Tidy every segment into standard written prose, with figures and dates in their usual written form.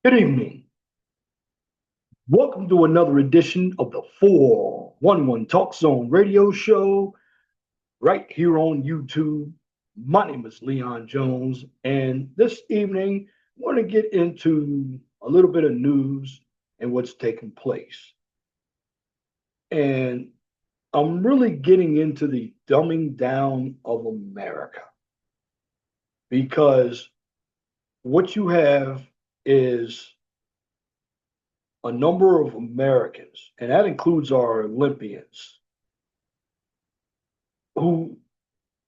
Good evening. Welcome to another edition of the 411 Talk Zone radio show right here on YouTube. My name is Leon Jones, and this evening I want to get into a little bit of news and what's taking place. And I'm really getting into the dumbing down of America because what you have is a number of Americans, and that includes our Olympians, who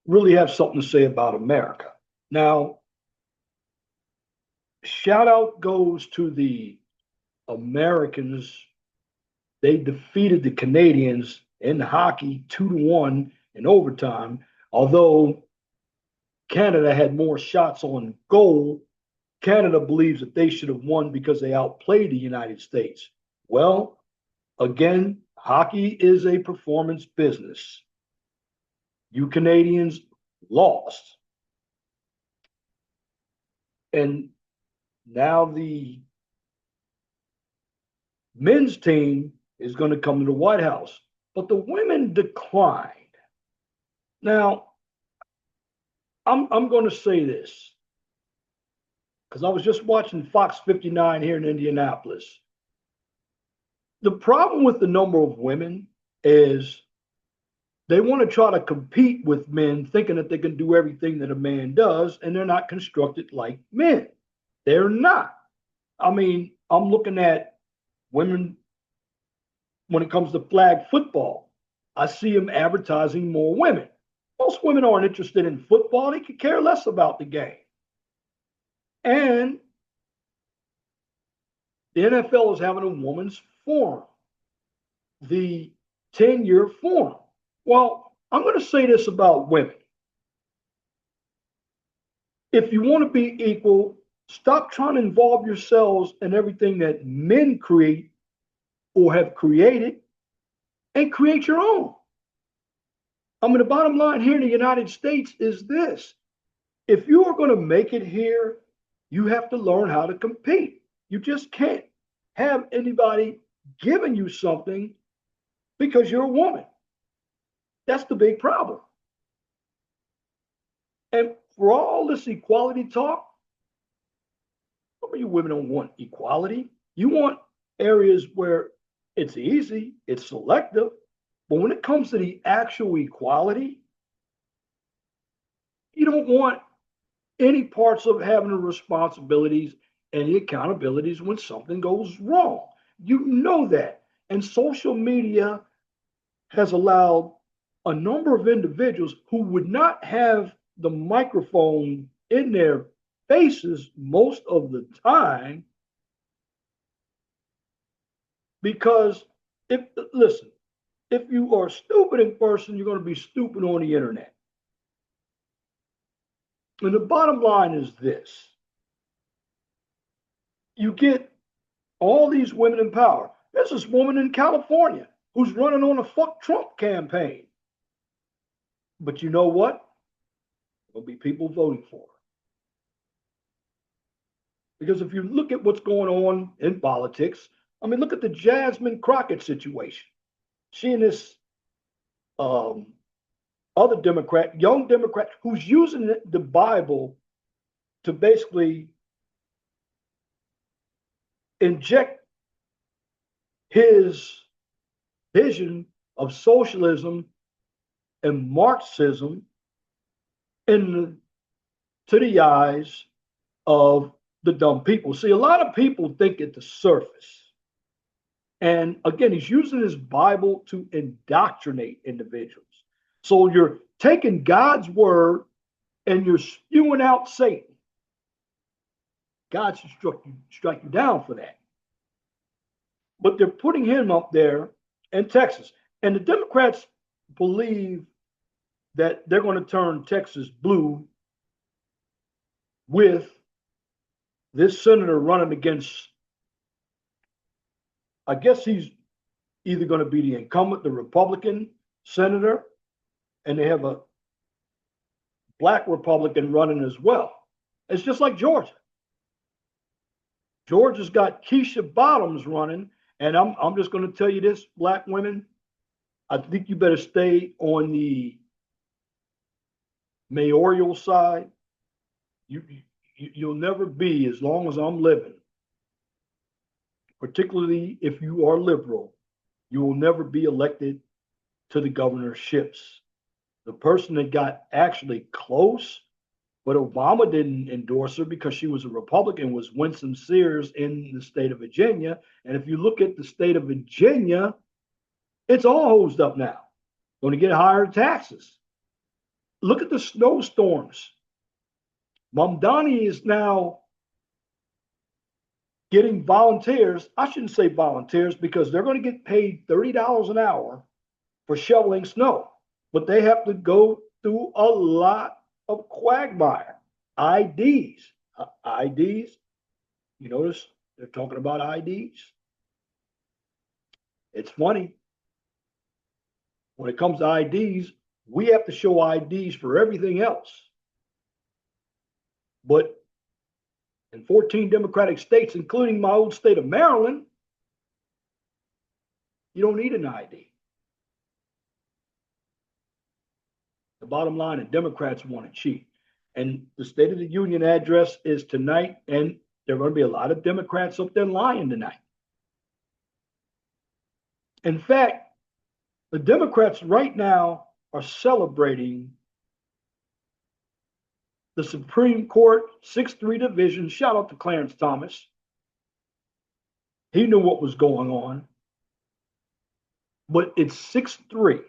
really have something to say about America. Now, shout out goes to the Americans. They defeated the Canadians in hockey 2-1 in overtime, although Canada had more shots on goal. Canada believes that they should have won because they outplayed the United States. Well, again, hockey is a performance business. You Canadians lost. And now the men's team is going to come to the White House, but the women declined. Now, I'm going to say this because I was just watching Fox 59 here in Indianapolis. The problem with the number of women is they want to try to compete with men, thinking that they can do everything that a man does, and they're not constructed like men. They're not. I mean, I'm looking at women when it comes to flag football. I see them advertising more women. Most women aren't interested in football, they could care less about the game. And the NFL is having a women's forum, the 10-year forum. Well, I'm going to say this about women. If you want to be equal, stop trying to involve yourselves in everything that men create or have created and create your own. I mean, the bottom line here in the United States is this: if you are going to make it here, you have to learn how to compete. You just can't have anybody giving you something because you're a woman. That's the big problem. And for all this equality talk, some of you women don't want equality. You want areas where it's easy, it's selective. But when it comes to the actual equality, you don't want any parts of having the responsibilities and the accountabilities when something goes wrong. You know that. And social media has allowed a number of individuals who would not have the microphone in their faces most of the time because if listen, if you are stupid in person, you're going to be stupid on the internet. And the bottom line is this: you get all these women in power. There's this woman in California who's running on a fuck Trump campaign. But you know what? There'll be people voting for her. Because if you look at what's going on in politics, I mean, look at the Jasmine Crockett situation. She and this um, other Democrat, young Democrat, who's using the Bible to basically inject his vision of socialism and Marxism into the eyes of the dumb people. See, a lot of people think at the surface. And again, he's using his Bible to indoctrinate individuals. So you're taking God's word and you're spewing out Satan. God should strike you down for that. But they're putting him up there in Texas. And the Democrats believe that they're going to turn Texas blue with this senator running against, I guess he's either going to be the incumbent, the Republican senator, and they have a black Republican running as well. It's just like Georgia. Georgia's got Keisha Bottoms running, and I'm just going to tell you this, black women, I think you better stay on the mayoral side. You'll never be, as long as I'm living, particularly if you are liberal, you will never be elected to the governorships. The person that got actually close, but Obama didn't endorse her because she was a Republican, was Winsome Sears in the state of Virginia. And if you look at the state of Virginia, it's all hosed up now. Going to get higher taxes. Look at the snowstorms. Mamdani is now getting volunteers. I shouldn't say volunteers because they're going to get paid $30 an hour for shoveling snow, but they have to go through a lot of quagmire. IDs. IDs. You notice they're talking about IDs. It's funny. When it comes to IDs, we have to show IDs for everything else. But in 14 Democratic states, including my old state of Maryland, you don't need an ID. The bottom line is Democrats want to cheat. And the State of the Union address is tonight, and there are going to be a lot of Democrats up there lying tonight. In fact, the Democrats right now are celebrating the Supreme Court 6-3 division. Shout out to Clarence Thomas. He knew what was going on. But it's 6-3.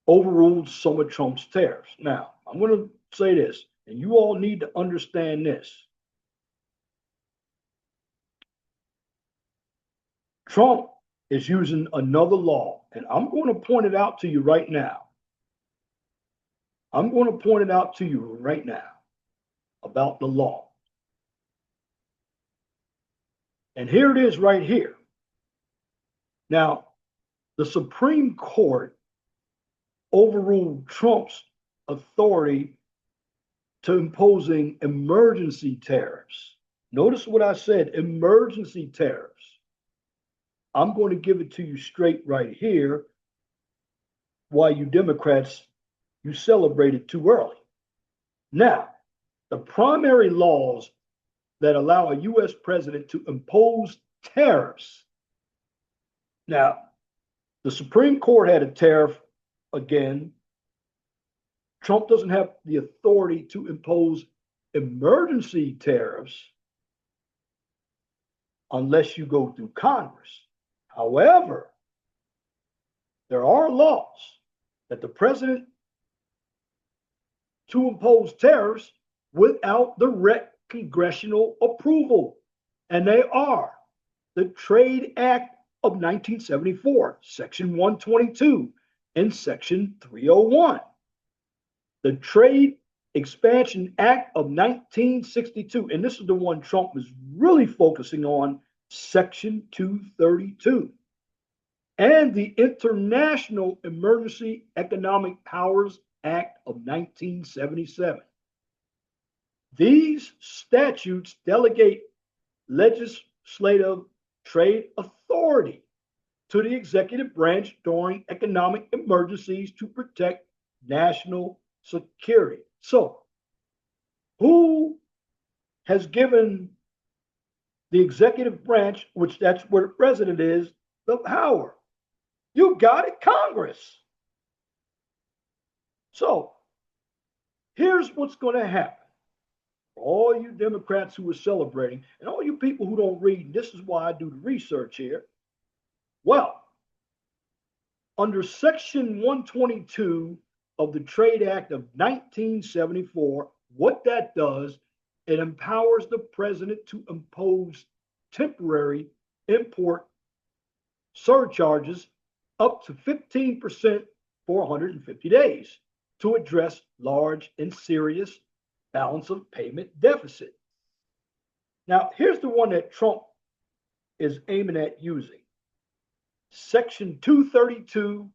Overruled some of Trump's tariffs. Now, I'm going to say this, and you all need to understand this. Trump is using another law, and I'm going to point it out to you right now. I'm going to point it out to you right now about the law. And here it is right here. Now, the Supreme Court overruled Trump's authority to imposing emergency tariffs. Notice what I said, emergency tariffs. I'm going to give it to you straight right here why you Democrats, you celebrated too early. Now, the primary laws that allow a U.S. president to impose tariffs. Now, the Supreme Court had a tariff again. Trump doesn't have the authority to impose emergency tariffs unless you go through Congress. However, there are laws that the president to impose tariffs without direct congressional approval. And they are the Trade Act of 1974, Section 122, and Section 301. The Trade Expansion Act of 1962, and this is the one Trump was really focusing on, Section 232, and the International Emergency Economic Powers Act of 1977. These statutes delegate legislative trade authority to the executive branch during economic emergencies to protect national security. So, who has given the executive branch, which that's where the president is, the power? You got it, Congress. So, here's what's going to happen. For all you Democrats who are celebrating, and all you people who don't read, this is why I do the research here. Well, under Section 122 of the Trade Act of 1974, what that does, it empowers the president to impose temporary import surcharges up to 15% for 150 days to address large and serious balance of payment deficit. Now, here's the one that Trump is aiming at using. Section 232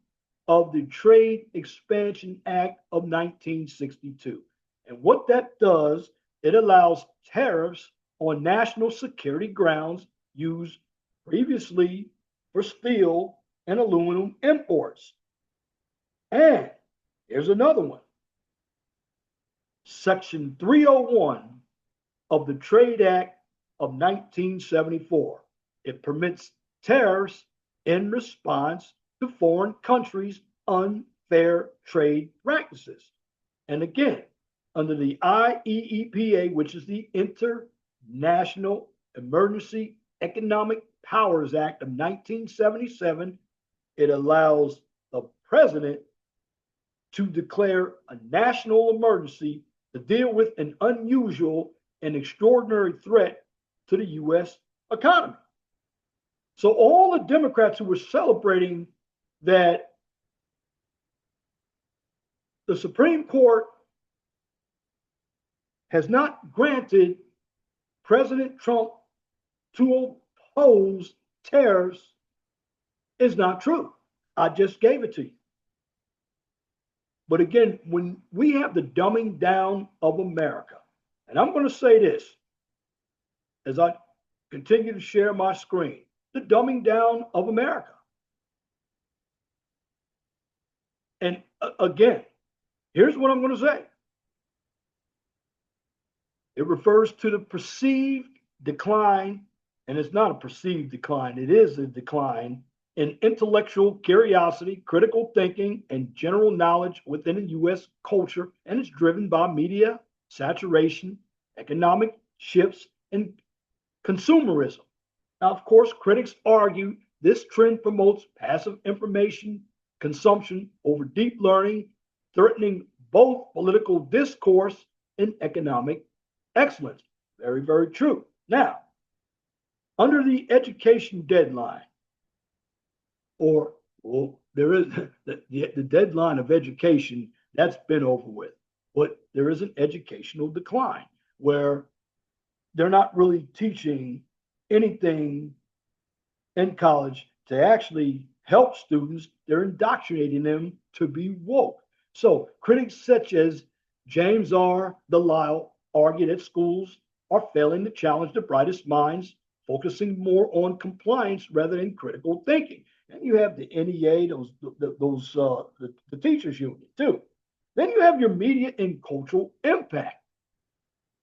of the Trade Expansion Act of 1962. And what that does, it allows tariffs on national security grounds used previously for steel and aluminum imports. And here's another one. Section 301 of the Trade Act of 1974. It permits tariffs in response to foreign countries' unfair trade practices. And again, under the IEEPA, which is the International Emergency Economic Powers Act of 1977, it allows the president to declare a national emergency to deal with an unusual and extraordinary threat to the U.S. economy. So all the Democrats who were celebrating that the Supreme Court has not granted President Trump to oppose tariffs is not true. I just gave it to you. But again, when we have the dumbing down of America, and I'm going to say this as I continue to share my screen, the dumbing down of America. And again, here's what I'm going to say. It refers to the perceived decline, and it's not a perceived decline, it is a decline in intellectual curiosity, critical thinking, and general knowledge within the U.S. culture, and it's driven by media saturation, economic shifts, and consumerism. Now, of course, critics argue this trend promotes passive information consumption over deep learning, threatening both political discourse and economic excellence. Very, very true. Now, under the education deadline, or well, there is the deadline of education that's been over with, but there is an educational decline where they're not really teaching anything in college to actually help students. They're indoctrinating them to be woke. So critics such as James R. Delisle argue that schools are failing to challenge the brightest minds, focusing more on compliance rather than critical thinking. And you have the NEA, the teachers union too. Then you have your media and cultural impact.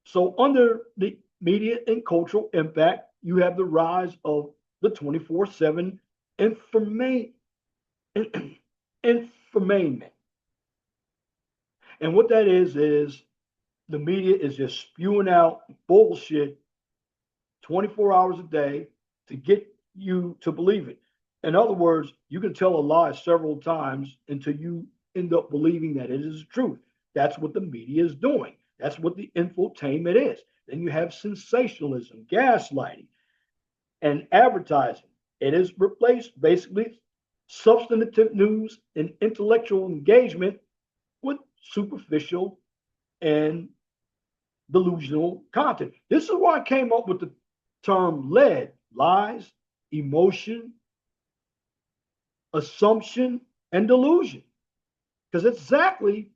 So under the media and cultural impact, you have the rise of the 24/7 information. And what that is the media is just spewing out bullshit 24 hours a day to get you to believe it. In other words, you can tell a lie several times until you end up believing that it is the truth. That's what the media is doing. That's what the infotainment is. Then you have sensationalism, gaslighting, and advertising. It has replaced basically substantive news and intellectual engagement with superficial and delusional content. This is why I came up with the term lead: lies, emotion, assumption, and delusion. Because it's exactly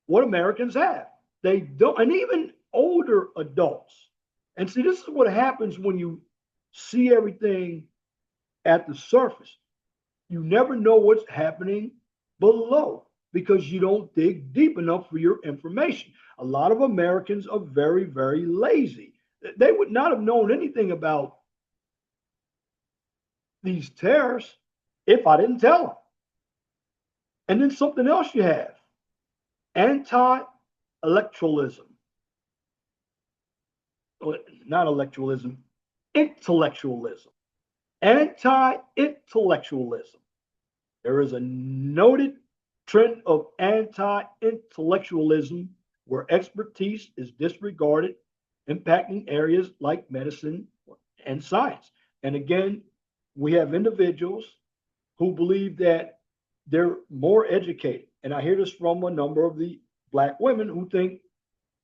what Americans have. They don't, and even older adults. And see, this is what happens when you see everything at the surface. You never know what's happening below because you don't dig deep enough for your information. A lot of Americans are very, very lazy. They would not have known anything about these tariffs if I didn't tell them. And then something else you have: anti-electoralism. Not electoralism, intellectualism. Anti-intellectualism. There is a noted trend of anti-intellectualism where expertise is disregarded, impacting areas like medicine and science. And again, we have individuals who believe that they're more educated. And I hear this from a number of the Black women who think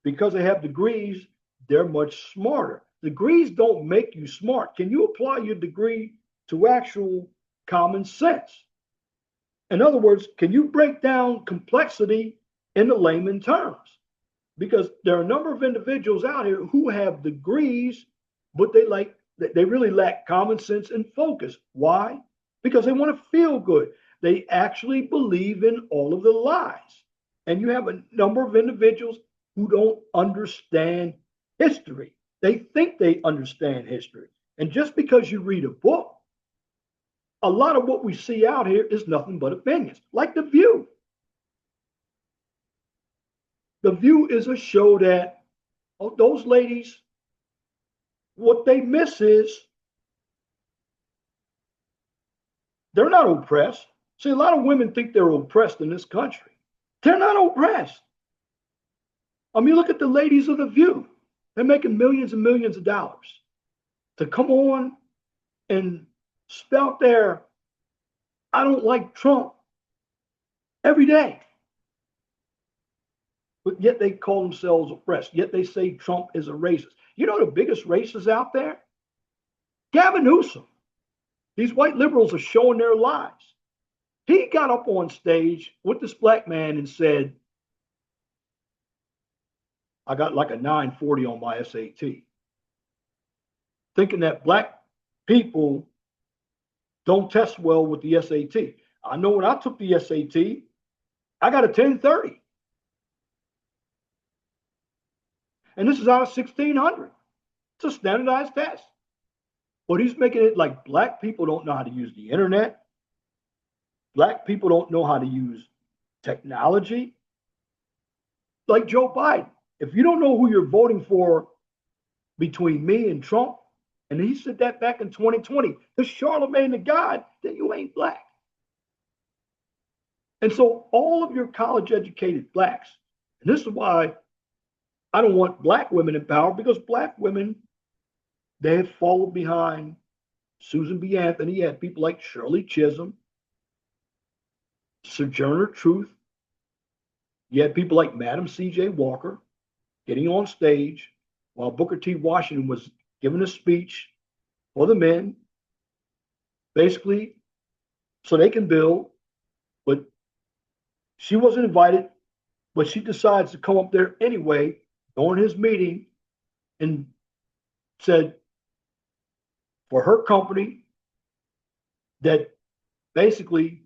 because they have degrees, they're much smarter. Degrees don't make you smart. Can you apply your degree to actual common sense? In other words, can you break down complexity in the layman terms? because there are a number of individuals out here who have degrees, but they really lack common sense and focus. Why? Because they want to feel good. They actually believe in all of the lies. And you have a number of individuals who don't understand history. They think they understand history. And just because you read a book, a lot of what we see out here is nothing but opinions, like The View. The View is a show that those ladies, what they miss is they're not oppressed. See, a lot of women think they're oppressed in this country. They're not oppressed. I mean, look at the ladies of The View. They're making millions and millions of dollars to come on and spout their "I don't like Trump" every day. But yet they call themselves oppressed. Yet they say Trump is a racist. You know the biggest racist out there? Gavin Newsom. These white liberals are showing their lies. He got up on stage with this black man and said, I got like a 940 on my SAT. Thinking that black people don't test well with the SAT. I know when I took the SAT, I got a 1030. And this is out of 1600. It's a standardized test. But he's making it like black people don't know how to use the internet. Black people don't know how to use technology. Like Joe Biden. If you don't know who you're voting for between me and Trump, and he said that back in 2020, the Charlemagne the God, then you ain't black. And so all of your college educated blacks, and this is why I don't want black women in power, because black women, they have followed behind Susan B. Anthony. You had people like Shirley Chisholm, Sojourner Truth. You had people like Madam C.J. Walker getting on stage while Booker T. Washington was giving a speech for the men, basically so they can build. But she wasn't invited, but she decides to come up there anyway during his meeting and said for her company that basically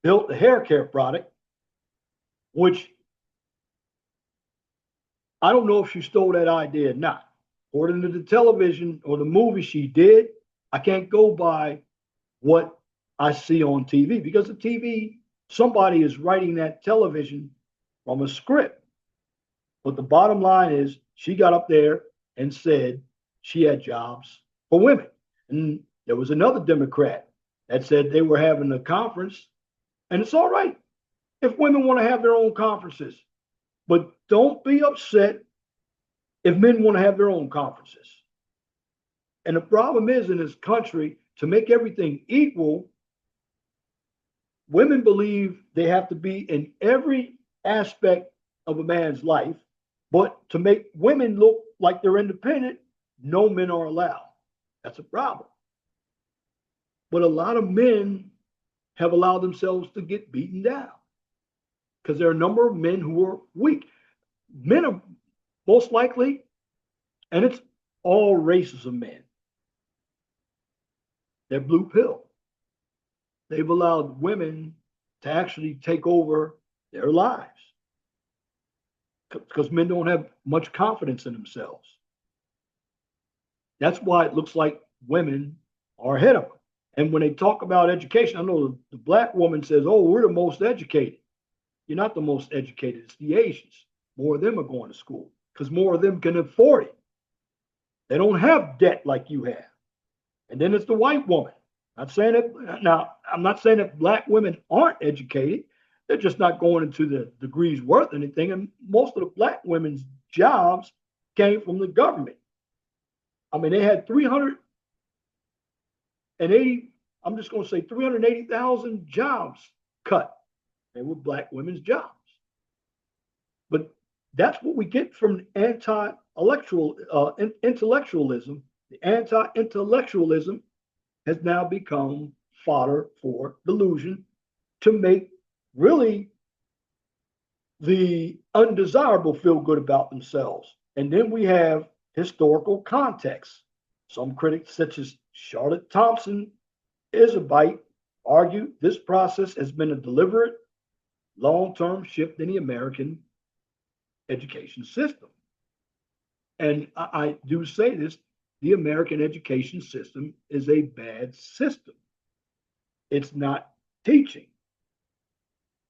built the hair care product, which I don't know if she stole that idea or not. According to the television or the movie she did, I can't go by what I see on TV, because the TV, somebody is writing that television from a script. But the bottom line is she got up there and said she had jobs for women. And there was another Democrat that said they were having a conference, and it's all right if women want to have their own conferences, but don't be upset if men want to have their own conferences. And the problem is, in this country, to make everything equal, women believe they have to be in every aspect of a man's life, but to make women look like they're independent, no men are allowed. That's a problem. But a lot of men have allowed themselves to get beaten down because there are a number of men who are weak. Men are most likely, and it's all races of men, they're blue pill. They've allowed women to actually take over their lives because men don't have much confidence in themselves. That's why it looks like women are ahead of them. And when they talk about education, I know the black woman says, oh, we're the most educated. You're not the most educated. It's the Asians. More of them are going to school because more of them can afford it. They don't have debt like you have. And then it's the white woman. I'm saying that now, I'm not saying that black women aren't educated. They're just not going into the degrees worth anything. And most of the black women's jobs came from the government. I mean, they had 380,000 jobs cut. They were black women's jobs. But that's what we get from intellectualism. The anti-intellectualism has now become fodder for delusion to make really the undesirable feel good about themselves. And then we have historical context. Some critics, such as Charlotte Thompson Isabite, argue this process has been a deliberate long-term shift in the American education system. And I do say this, the American education system is a bad system. It's not teaching.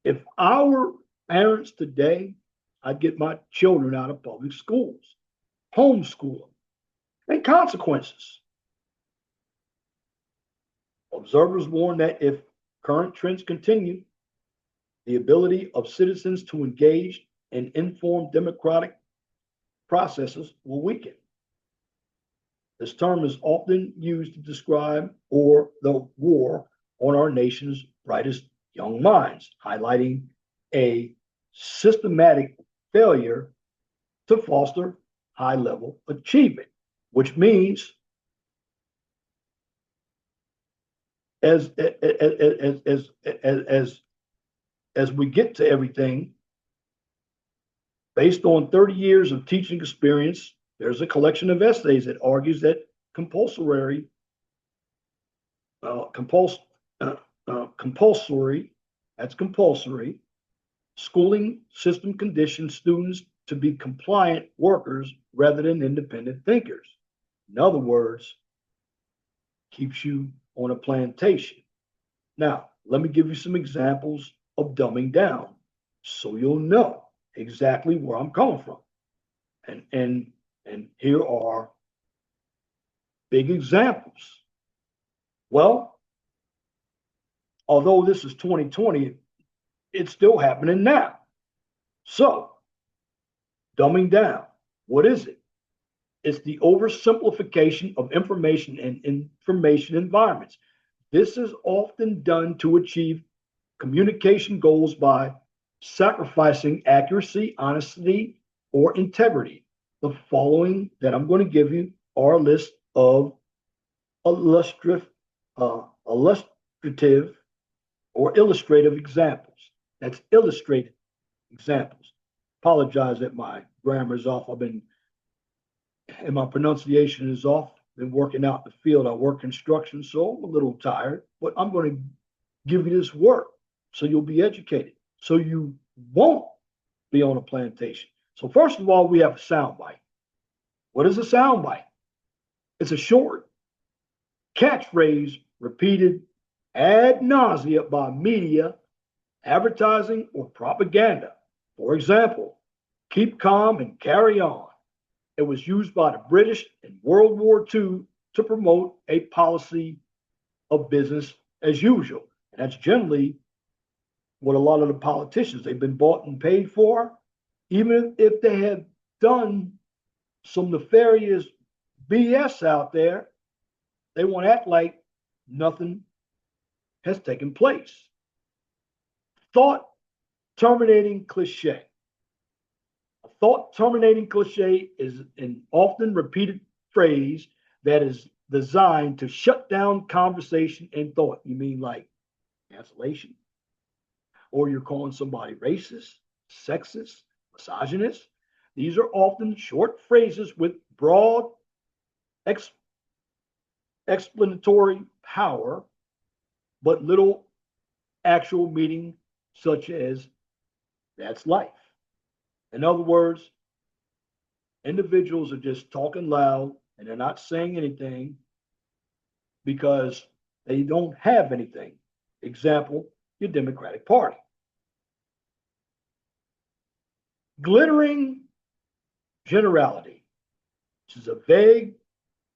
If our parents today, I'd get my children out of public schools, homeschool them, and consequences. Observers warn that if current trends continue, the ability of citizens to engage in informed democratic processes will weaken. This term is often used to describe or the war on our nation's brightest young minds, highlighting a systematic failure to foster high level achievement, which means as we get to everything, based on 30 years of teaching experience, there's a collection of essays that argues that compulsory, that's compulsory, schooling system conditions students to be compliant workers rather than independent thinkers. In other words, keeps you on a plantation. Now, let me give you some examples of dumbing down so you'll know exactly where I'm coming from. And here are big examples. Well, although this is 2020, it's still happening now. So, dumbing down, what is it? It's the oversimplification of information and information environments. This is often done to achieve communication goals by sacrificing accuracy, honesty, or integrity. The following that I'm going to give you are a list of illustrative or illustrative examples. That's illustrated examples. Apologize that my grammar is off. And my pronunciation is off. Been working out in the field. I work construction, so I'm a little tired, but I'm going to give you this work so you'll be educated, so you won't be on a plantation. So first of all, we have a soundbite. What is a soundbite? It's a short catchphrase repeated ad nauseum by media, advertising, or propaganda. For example, keep calm and carry on. It was used by the British in World War II to promote a policy of business as usual. And that's generally what a lot of the politicians, they've been bought and paid for. Even if they have done some nefarious BS out there, they want to act like nothing has taken place. Thought terminating cliche. A thought terminating cliche is an often repeated phrase that is designed to shut down conversation and thought. You mean like cancellation? Or you're calling somebody racist, sexist, misogynist? These are often short phrases with broad explanatory power, but little actual meaning, such as that's life. In other words, individuals are just talking loud and they're not saying anything because they don't have anything. Example, your Democratic Party. Glittering generality, which is a vague,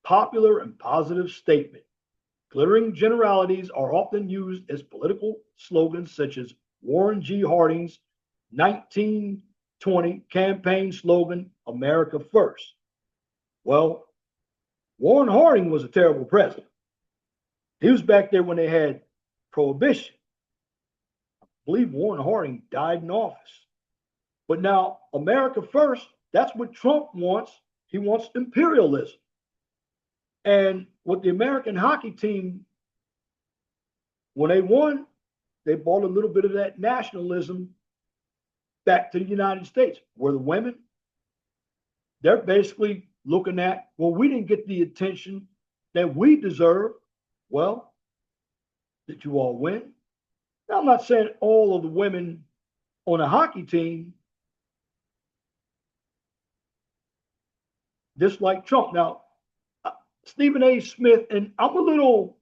popular, and positive statement. Glittering generalities are often used as political slogans such as Warren G. Harding's 1920 campaign slogan, America First. Well, Warren Harding was a terrible president. He was back there when they had prohibition. I believe Warren Harding died in office. But now, America First, that's what Trump wants. He wants imperialism. And with the American hockey team, when they won, they brought a little bit of that nationalism back to the United States, where the women, they're basically looking at, well, we didn't get the attention that we deserve. Well, did you all win? Now, I'm not saying all of the women on a hockey team dislike Trump. Now, Stephen A. Smith, and I'm a little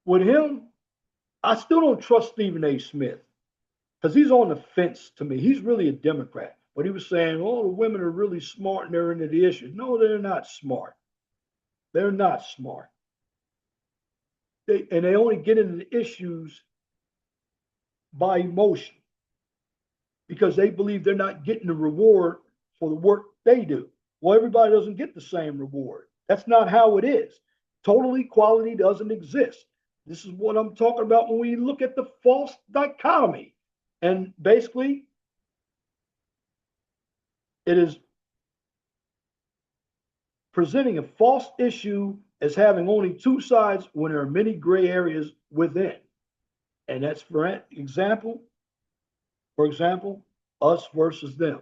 with him, I still don't trust Stephen A. Smith because he's on the fence to me. He's really a Democrat. But he was saying, oh, the women are really smart and they're into the issues. No, they're not smart. They're not smart. They only get into the issues by emotion because they believe they're not getting the reward for the work they do. Well, everybody doesn't get the same reward. That's not how it is. Total equality doesn't exist. This is what I'm talking about when we look at the false dichotomy. And basically, it is presenting a false issue as having only two sides when there are many gray areas within. And that's for example, us versus them.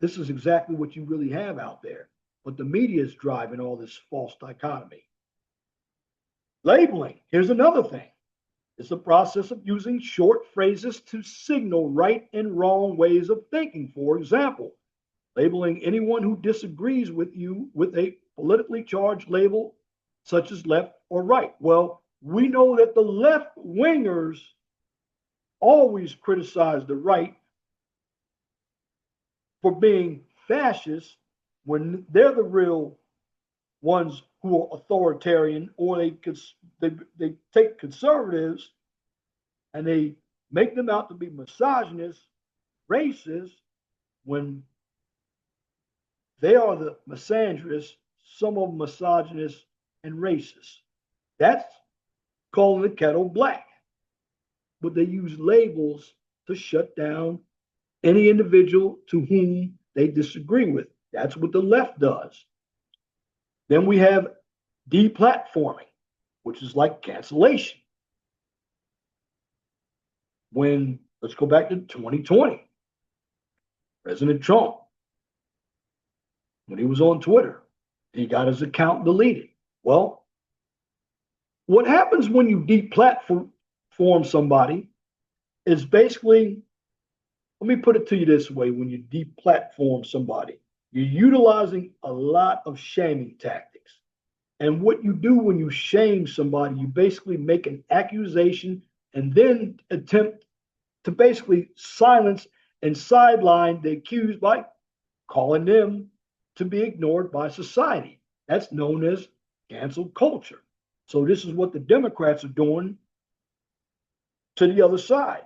This is exactly what you really have out there. But the media is driving all this false dichotomy. Labeling, here's another thing. It's a process of using short phrases to signal right and wrong ways of thinking. For example, labeling anyone who disagrees with you with a politically charged label, such as left or right. Well, we know that the left wingers always criticize the right for being fascist when they're the real ones who are authoritarian, or they take conservatives and they make them out to be misogynist, racist, when they are the misandrists, some of them misogynist and racist. That's calling the kettle black. But they use labels to shut down any individual to whom they disagree with. That's what the left does. Then we have deplatforming, which is like cancellation. When, let's go back to 2020, President Trump, when he was on Twitter, he got his account deleted. Well, what happens when you deplatform somebody is basically, let me put it to you this way: when you deplatform somebody, you're utilizing a lot of shaming tactics. And what you do when you shame somebody, you basically make an accusation and then attempt to basically silence and sideline the accused by calling them to be ignored by society. That's known as cancel culture. So this is what the Democrats are doing to the other side.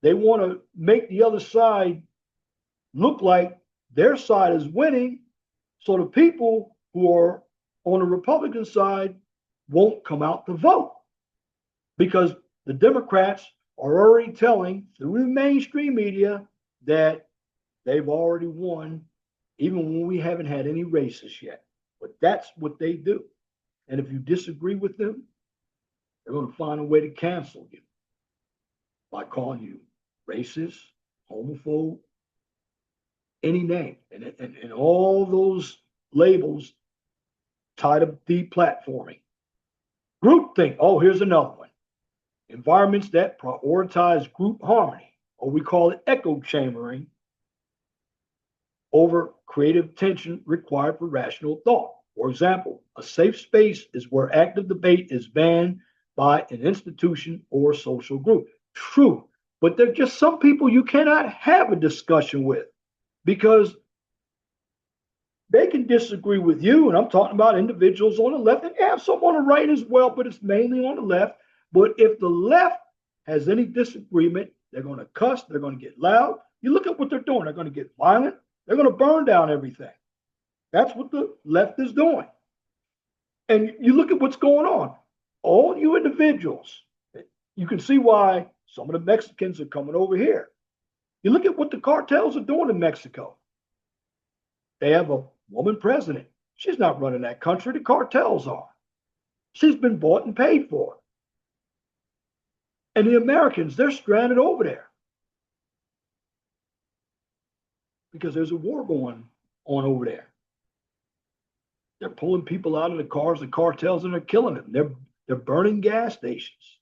They want to make the other side look like their side is winning, so the people who are on the Republican side won't come out to vote, because the Democrats are already telling through the mainstream media that they've already won, even when we haven't had any races yet. But that's what they do. And if you disagree with them, they're going to find a way to cancel you by calling you racist, homophobe, any name. And all those labels tied to deplatforming. Groupthink. Oh, here's another one. Environments that prioritize group harmony, or we call it echo chambering, over creative tension required for rational thought. For example, a safe space is where active debate is banned by an institution or social group. True, but there are just some people you cannot have a discussion with because they can disagree with you. And I'm talking about individuals on the left, and have some on the right as well, but it's mainly on the left. But if the left has any disagreement, they're going to cuss, they're going to get loud. You look at what they're doing, they're going to get violent, they're going to burn down everything. That's what the left is doing. And you look at what's going on. All you individuals, you can see why some of the Mexicans are coming over here. You look at what the cartels are doing in Mexico. They have a woman president. She's not running that country. The cartels are. She's been bought and paid for. And the Americans, they're stranded over there. because there's a war going on over there. They're pulling people out of the cars, the cartels, and they're killing them. They're burning gas stations.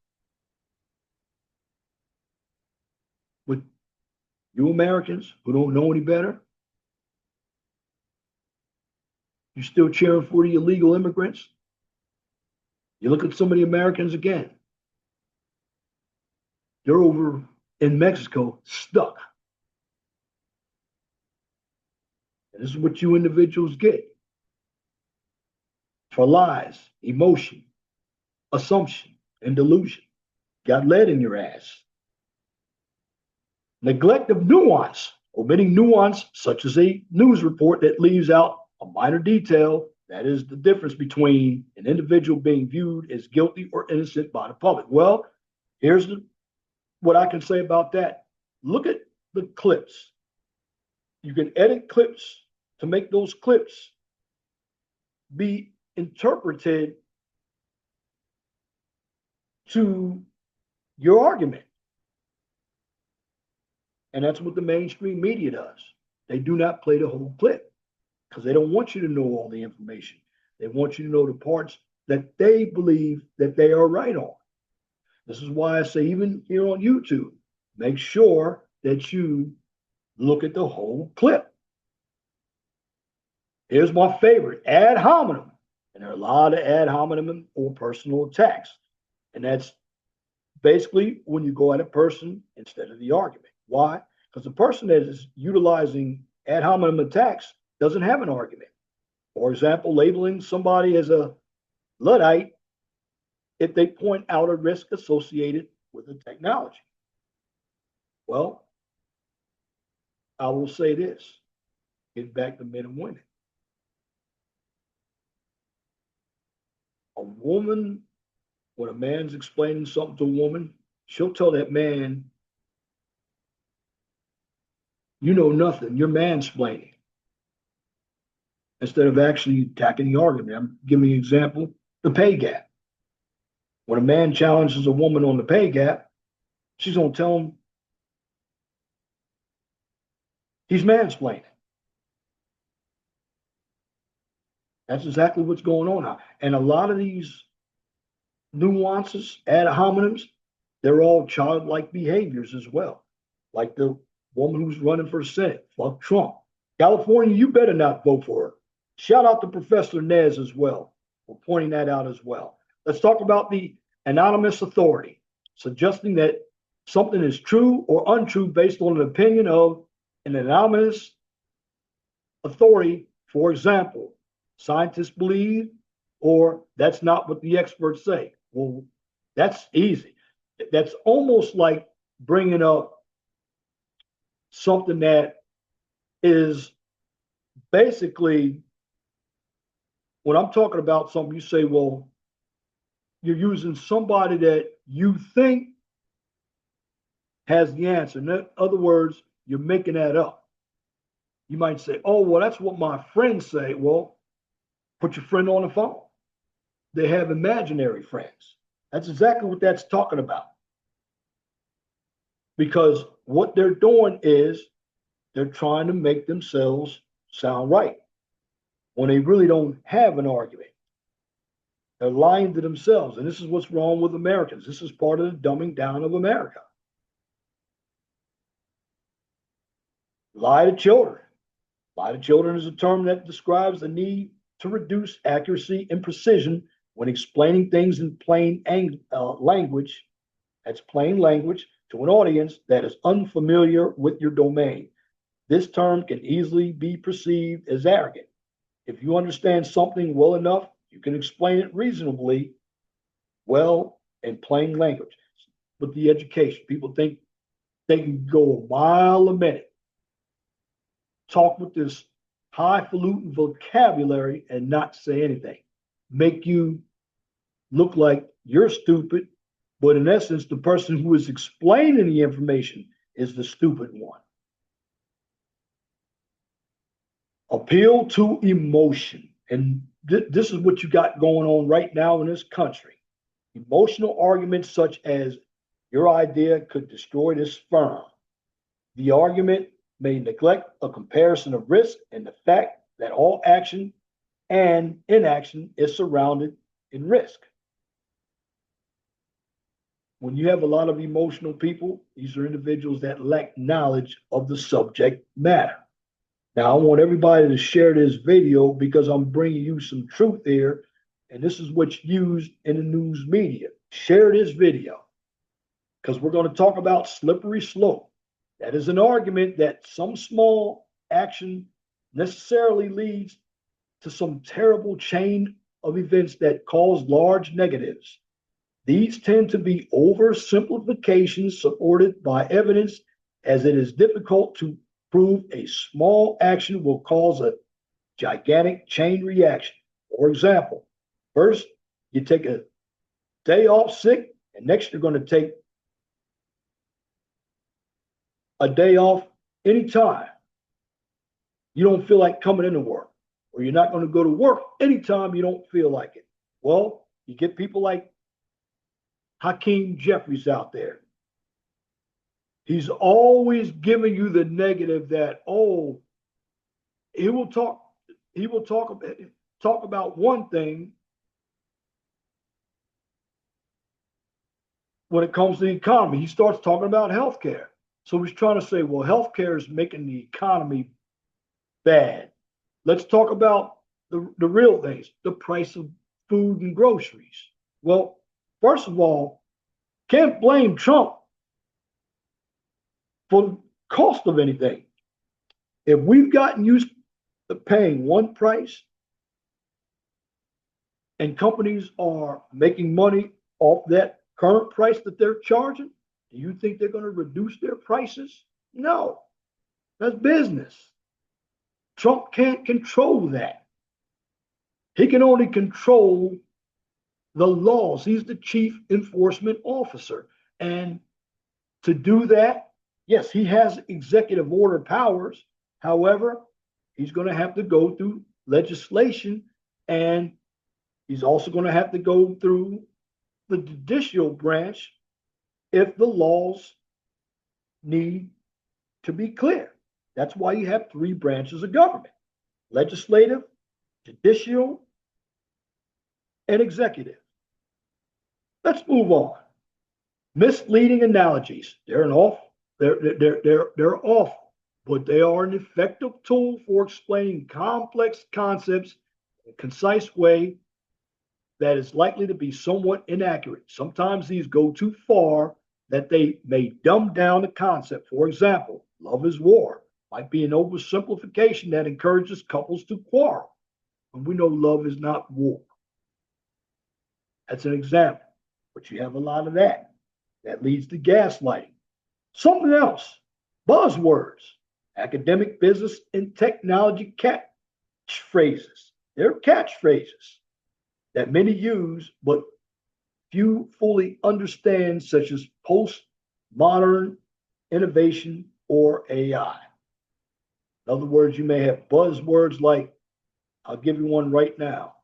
With you Americans who don't know any better, you still cheering for the illegal immigrants. You look at some of the Americans again. They're over in Mexico stuck. And this is what you individuals get for lies, emotion, assumption, and delusion. Got lead in your ass. Neglect of nuance, omitting nuance such as a news report that leaves out a minor detail. That is the difference between an individual being viewed as guilty or innocent by the public. Well, here's what I can say about that. Look at the clips. You can edit clips to make those clips be interpreted to your argument. And that's what the mainstream media does. They do not play the whole clip because they don't want you to know all the information. They want you to know the parts that they believe that they are right on. This is why I say, even here on YouTube, make sure that you look at the whole clip. Here's my favorite, ad hominem. And there are a lot of ad hominem or personal attacks. And that's basically when you go at a person instead of the argument. Why? Because the person that is utilizing ad hominem attacks doesn't have an argument. For example, labeling somebody as a Luddite if they point out a risk associated with the technology. Well, I will say this, get back to men and women. A woman, when a man's explaining something to a woman, she'll tell that man, you know nothing, you're mansplaining. Instead of actually attacking the argument. I'm giving you an example, the pay gap. When a man challenges a woman on the pay gap, she's going to tell him he's mansplaining. That's exactly what's going on now. And a lot of these nuances, ad hominems, they're all childlike behaviors as well. Like the woman who's running for Senate, fuck Trump. California, you better not vote for her. Shout out to Professor Nez as well for pointing that out as well. Let's talk about the anonymous authority, suggesting that something is true or untrue based on an opinion of an anonymous authority. For example, scientists believe, or that's not what the experts say. Well, that's easy. That's almost like bringing up something that is basically, when I'm talking about something, you say, well, you're using somebody that you think has the answer. In other words, you're making that up. You might say, oh, well, that's what my friends say. Well, put your friend on the phone. They have imaginary friends. That's exactly what that's talking about. Because what they're doing is they're trying to make themselves sound right when they really don't have an argument. They're lying to themselves. And this is what's wrong with Americans. This is part of the dumbing down of America. Lie to children. Lie to children is a term that describes the need to reduce accuracy and precision when explaining things in plain language. That's plain language to an audience that is unfamiliar with your domain. This term can easily be perceived as arrogant. If you understand something well enough, you can explain it reasonably well in plain language. With the education, people think they can go a mile a minute, talk with this highfalutin vocabulary and not say anything, make you look like you're stupid, but in essence, the person who is explaining the information is the stupid one. Appeal to emotion. And this is what you got going on right now in this country. Emotional arguments such as your idea could destroy this firm. The argument may neglect a comparison of risk and the fact that all action and inaction is surrounded in risk. When you have a lot of emotional people, these are individuals that lack knowledge of the subject matter. Now, I want everybody to share this video because I'm bringing you some truth here, and this is what's used in the news media. Share this video because we're going to talk about slippery slope. That is an argument that some small action necessarily leads to some terrible chain of events that cause large negatives. These tend to be oversimplifications supported by evidence, as it is difficult to prove a small action will cause a gigantic chain reaction. For example, first you take a day off sick, and next you're going to take a day off anytime you don't feel like coming into work, or you're not going to go to work anytime you don't feel like it. Well, you get people like Hakeem Jeffries out there. He's always giving you the negative that, oh, he will talk about one thing when it comes to the economy. He starts talking about healthcare. So he's trying to say, well, healthcare is making the economy bad. Let's talk about the real things, the price of food and groceries. Well, first of all, can't blame Trump for the cost of anything. If we've gotten used to paying one price and companies are making money off that current price that they're charging, do you think they're going to reduce their prices? No, that's business. Trump can't control that. He can only control the laws. He's the chief enforcement officer. And to do that, yes, he has executive order powers. However, he's going to have to go through legislation, and he's also going to have to go through the judicial branch if the laws need to be clear. That's why you have three branches of government: legislative, judicial, and executive. Let's move on. Misleading analogies. They're awful, but they are an effective tool for explaining complex concepts in a concise way that is likely to be somewhat inaccurate. Sometimes these go too far that they may dumb down the concept. For example, love is war might be an oversimplification that encourages couples to quarrel, when we know love is not war. That's an example, but you have a lot of that. That leads to gaslighting. Something else, buzzwords, academic, business, and technology catchphrases. They're catchphrases that many use, but few fully understand, such as postmodern innovation or AI. In other words, you may have buzzwords like, I'll give you one right now: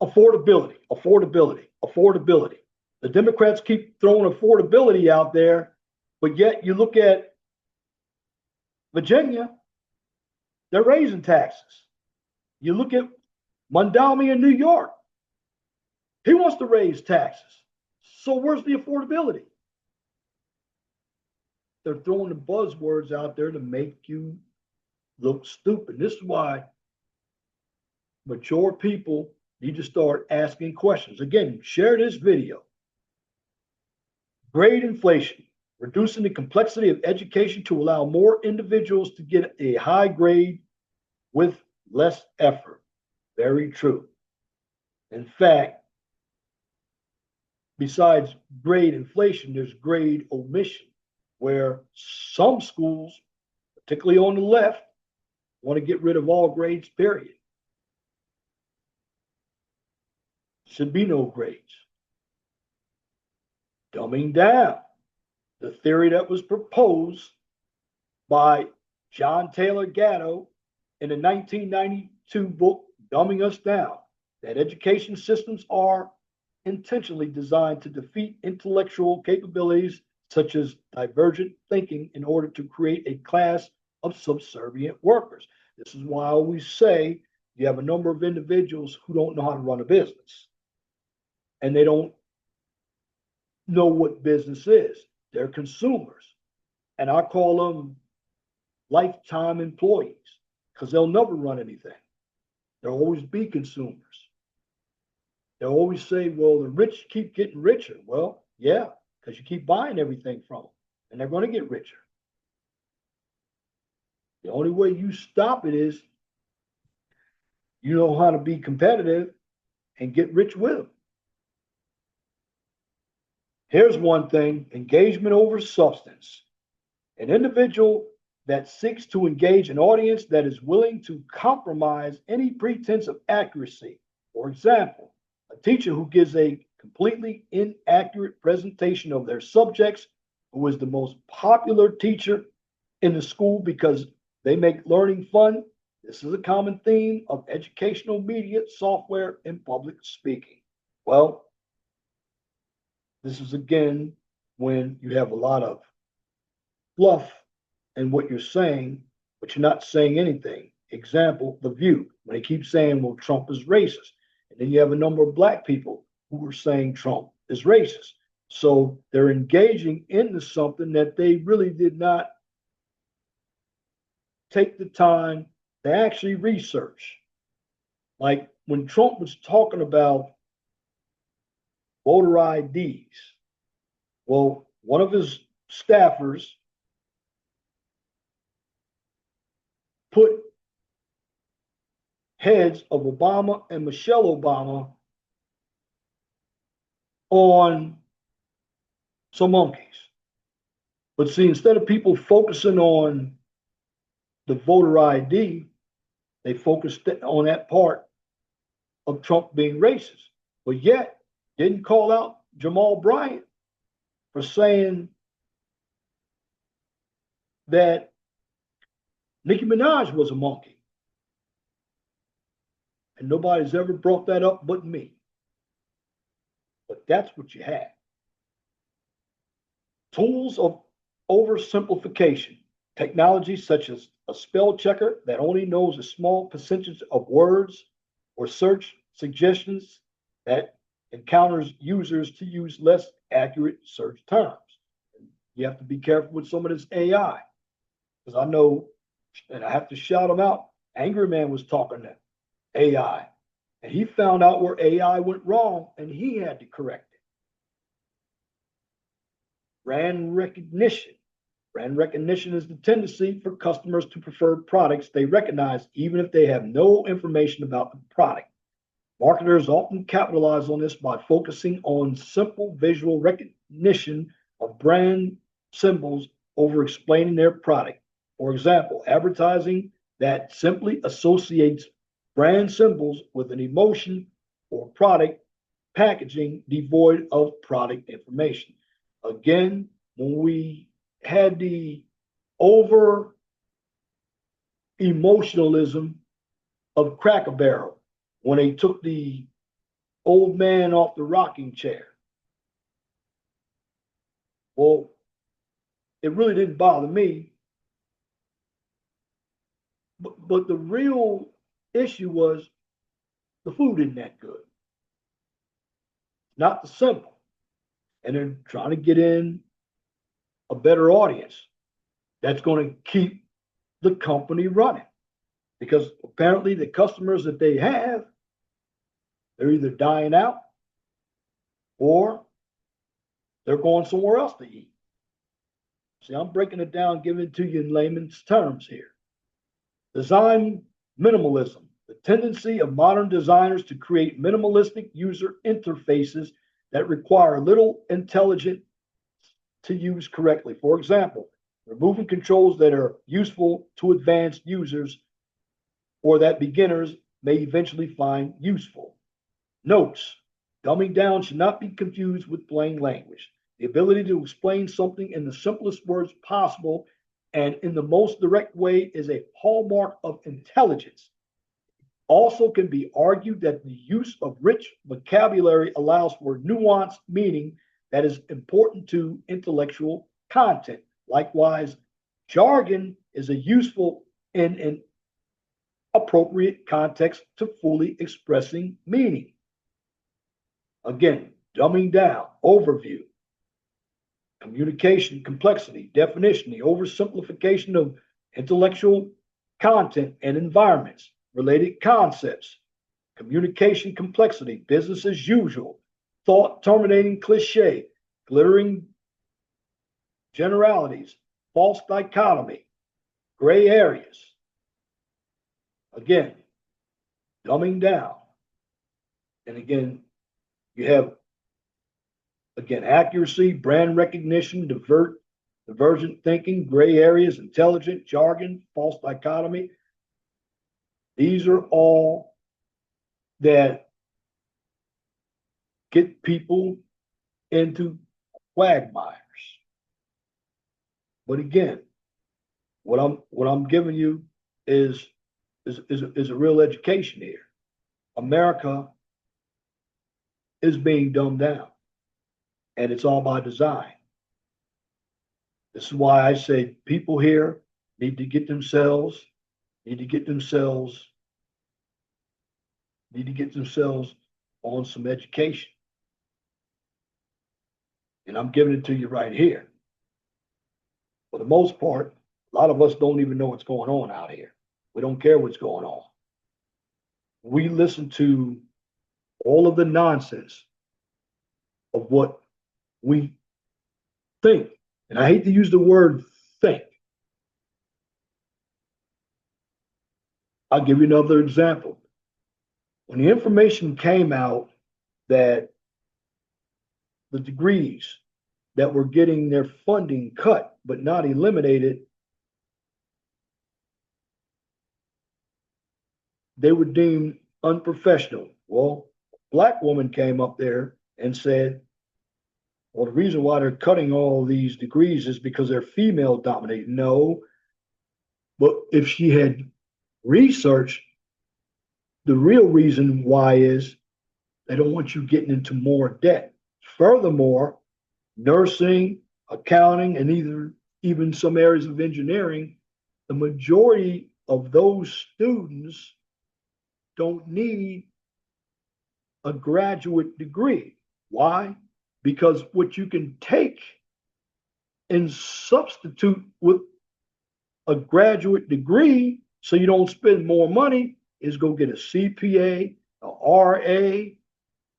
affordability, affordability, affordability. The Democrats keep throwing affordability out there, but yet you look at Virginia, they're raising taxes. You look at Mondami in New York, he wants to raise taxes. So where's the affordability? They're throwing the buzzwords out there to make you look stupid. This is why mature people need to start asking questions. Again, share this video. Grade inflation, reducing the complexity of education to allow more individuals to get a high grade with less effort. Very true. In fact, besides grade inflation, there's grade omission, where some schools, particularly on the left, want to get rid of all grades, period. Should be no grades. Dumbing down, the theory that was proposed by John Taylor Gatto in the 1992 book, Dumbing Us Down, that education systems are intentionally designed to defeat intellectual capabilities such as divergent thinking, in order to create a class of subservient workers. This is why I always say you have a number of individuals who don't know how to run a business and they don't know what business is. They're consumers. And I call them lifetime employees because they'll never run anything. They'll always be consumers. They'll always say, well, the rich keep getting richer. Well, yeah, because you keep buying everything from them and they're going to get richer. The only way you stop it is you know how to be competitive and get rich with them. Here's one thing: engagement over substance. An individual that seeks to engage an audience that is willing to compromise any pretense of accuracy. For example, a teacher who gives a completely inaccurate presentation of their subjects, who is the most popular teacher in the school because they make learning fun. This is a common theme of educational media, software, and public speaking. Well, this is again when you have a lot of fluff in what you're saying, but you're not saying anything. Example, The View, when they keep saying, well, Trump is racist. And then you have a number of black people who are saying Trump is racist. So they're engaging into something that they really did not take the time to actually research. Like when Trump was talking about voter IDs, well, one of his staffers put heads of Obama and Michelle Obama on some monkeys. But see, instead of people focusing on the voter ID, they focused on that part of Trump being racist, but yet didn't call out Jamal Bryant for saying that Nicki Minaj was a monkey. And nobody's ever brought that up but me. But that's what you have. Tools of oversimplification. Technology such as a spell checker that only knows a small percentage of words, or search suggestions that encounters users to use less accurate search terms. You have to be careful with some of this AI, because I know, and I have to shout him out, Angry Man was talking to AI, and he found out where AI went wrong, and he had to correct it. Brand recognition. Brand recognition is the tendency for customers to prefer products they recognize, even if they have no information about the product. Marketers often capitalize on this by focusing on simple visual recognition of brand symbols over explaining their product. For example, advertising that simply associates brand symbols with an emotion or product packaging devoid of product information. Again, when we had the over emotionalism of Cracker Barrel, when they took the old man off the rocking chair. Well, it really didn't bother me. But the real issue was the food isn't that good. Not the simple. And they're trying to get in a better audience that's going to keep the company running. Because apparently the customers that they have, they're either dying out or they're going somewhere else to eat. See, I'm breaking it down, giving it to you in layman's terms here. Design minimalism, the tendency of modern designers to create minimalistic user interfaces that require little intelligence to use correctly. For example, removing controls that are useful to advanced users or that beginners may eventually find useful. Notes: dumbing down should not be confused with plain language. The ability to explain something in the simplest words possible and in the most direct way is a hallmark of intelligence. Also can be argued that the use of rich vocabulary allows for nuanced meaning that is important to intellectual content. Likewise, jargon is a useful and appropriate context to fully expressing meaning. Again, dumbing down, overview, communication, complexity, definition, the oversimplification of intellectual content and environments, related concepts, communication complexity, business as usual, thought terminating cliche, glittering generalities, false dichotomy, gray areas. Again, dumbing down. And again, you have, again, accuracy, brand recognition, divergent thinking, gray areas, intelligent, jargon, false dichotomy. These are all that get people into quagmires. But again, what I'm giving you is a real education here. America is being dumbed down, and it's all by design. This is why I say people here need to get themselves on some education. And I'm giving it to you right here. For the most part, a lot of us don't even know what's going on out here. We don't care what's going on. We listen to all of the nonsense of what we think. And I hate to use the word think. I'll give you another example. When the information came out that the degrees that were getting their funding cut but not eliminated, they were deemed unprofessional. Well, a black woman came up there and said, well, the reason why they're cutting all these degrees is because they're female dominated. No, but if she had researched, the real reason why is they don't want you getting into more debt. Furthermore, nursing, accounting, and even some areas of engineering, the majority of those students don't need a graduate degree. Why? Because what you can take and substitute with a graduate degree so you don't spend more money is go get a CPA, a RA,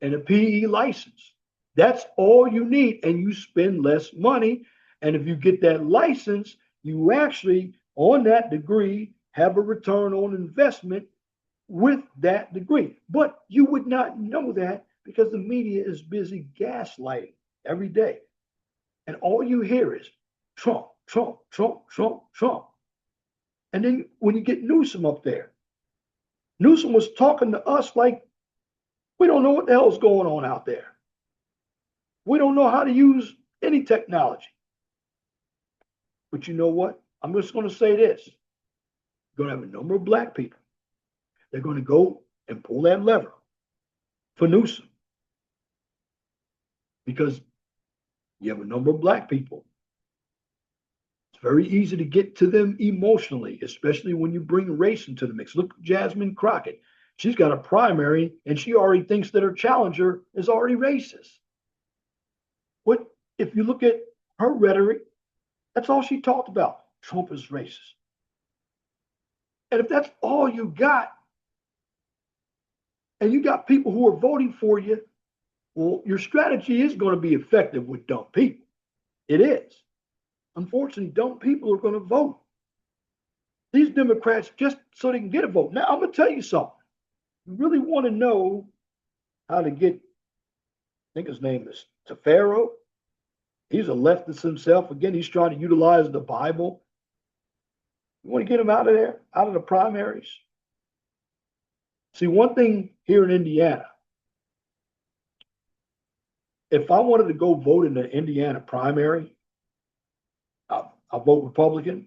and a PE license. That's all you need, and you spend less money. And if you get that license, you actually, on that degree, have a return on investment with that degree. But you would not know that because the media is busy gaslighting every day. And all you hear is Trump, Trump, Trump, Trump, Trump. And then when you get Newsom up there, Newsom was talking to us like we don't know what the hell's going on out there. We don't know how to use any technology. But you know what? I'm just going to say this. You're going to have a number of black people. They're going to go and pull that lever for Newsom. Because you have a number of black people. It's very easy to get to them emotionally, especially when you bring race into the mix. Look at Jasmine Crockett. She's got a primary and she already thinks that her challenger is already racist. What if you look at her rhetoric, that's all she talked about. Trump is racist. And if that's all you got, and you got people who are voting for you, well, your strategy is going to be effective with dumb people. It is. Unfortunately, dumb people are going to vote. These Democrats just so they can get a vote. Now, I'm going to tell you something. You really want to know how to get, I think his name is Tefero. He's a leftist himself. Again, he's trying to utilize the Bible. You want to get him out of there, out of the primaries? See, one thing here in Indiana, if I wanted to go vote in the Indiana primary, I'll vote Republican.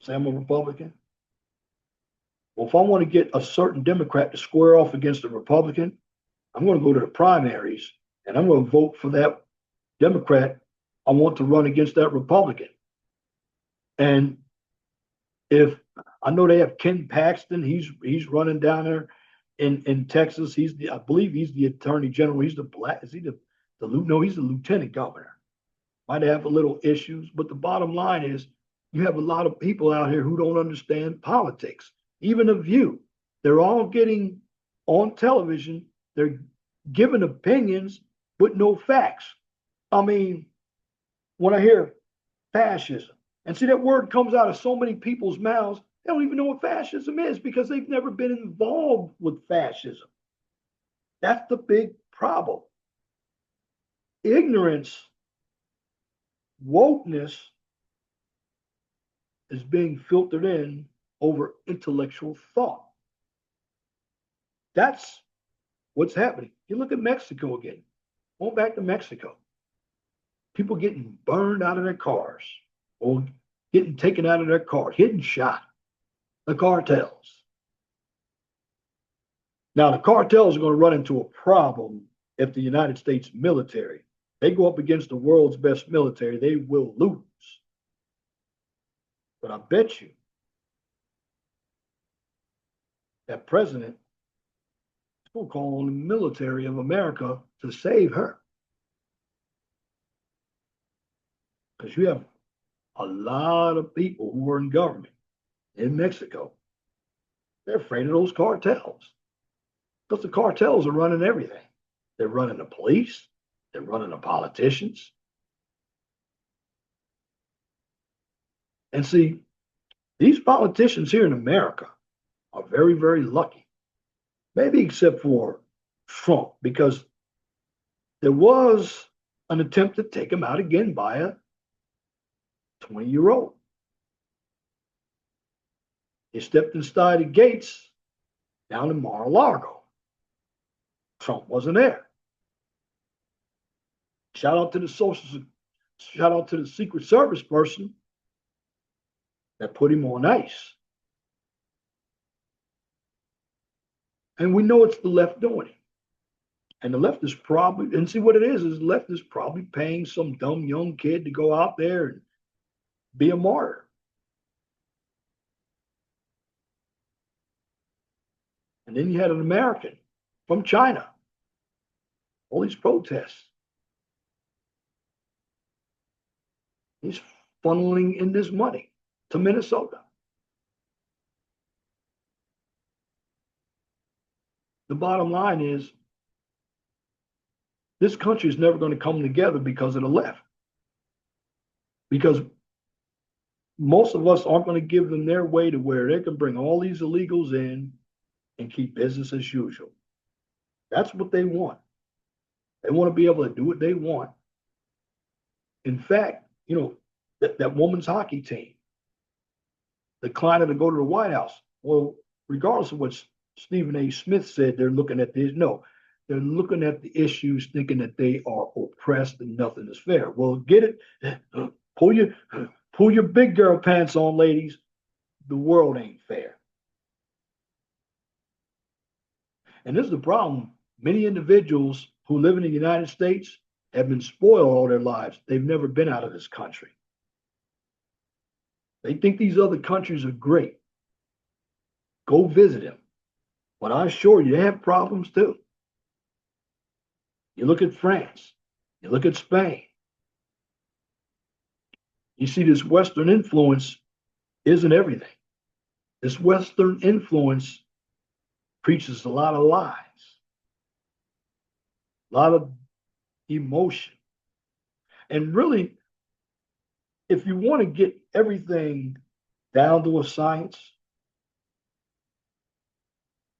Say I'm a Republican. Well, if I want to get a certain Democrat to square off against a Republican, I'm going to go to the primaries and I'm going to vote for that Democrat, I want to run against that Republican. And if I know they have Ken Paxton, he's running down there in Texas. I believe he's the attorney general. He's the black, is he no, he's the lieutenant governor. Might have a little issues, but the bottom line is you have a lot of people out here who don't understand politics, even of you. They're all getting on television, they're giving opinions with no facts. I mean, when I hear fascism, and see that word comes out of so many people's mouths, they don't even know what fascism is because they've never been involved with fascism. That's the big problem. Ignorance, wokeness is being filtered in over intellectual thought. That's what's happening. You look at Mexico again. Going back to Mexico. People getting burned out of their cars or getting taken out of their cars, getting shot. The cartels. Now, the cartels are going to run into a problem if the United States military, they go up against the world's best military, they will lose. But I bet you that president is going to call on the military of America to save her. Because you have a lot of people who are in government in Mexico. They're afraid of those cartels because the cartels are running everything. They're running the police, they're running the politicians. And see, these politicians here in America are very, very lucky. Maybe except for Trump, because there was an attempt to take him out again by a 20-year-old. He stepped inside the gates down in Mar-a-Lago. Trump wasn't there. Shout out to the Secret Service person that put him on ice. And we know it's the left doing it. And the left is probably, and see what it is the left is probably paying some dumb young kid to go out there and be a martyr. And then you had an American from China, all these protests. He's funneling in this money to Minnesota. The bottom line is this country is never going to come together because of the left. Because most of us aren't going to give them their way to where they can bring all these illegals in and keep business as usual. That's what they want. They want to be able to do what they want. In fact, that women's hockey team declined to go to the White House. Well, regardless of what Stephen A. Smith said, they're looking at this. No, they're looking at the issues thinking that they are oppressed and nothing is fair. Well, get it? Pull your big girl pants on, ladies. The world ain't fair. And this is the problem. Many individuals who live in the United States have been spoiled all their lives. They've never been out of this country. They think these other countries are great. Go visit them. But I assure you, they have problems too. You look at France, you look at Spain. You see this Western influence isn't everything. This Western influence preaches a lot of lies, a lot of emotion. And really, if you want to get everything down to a science,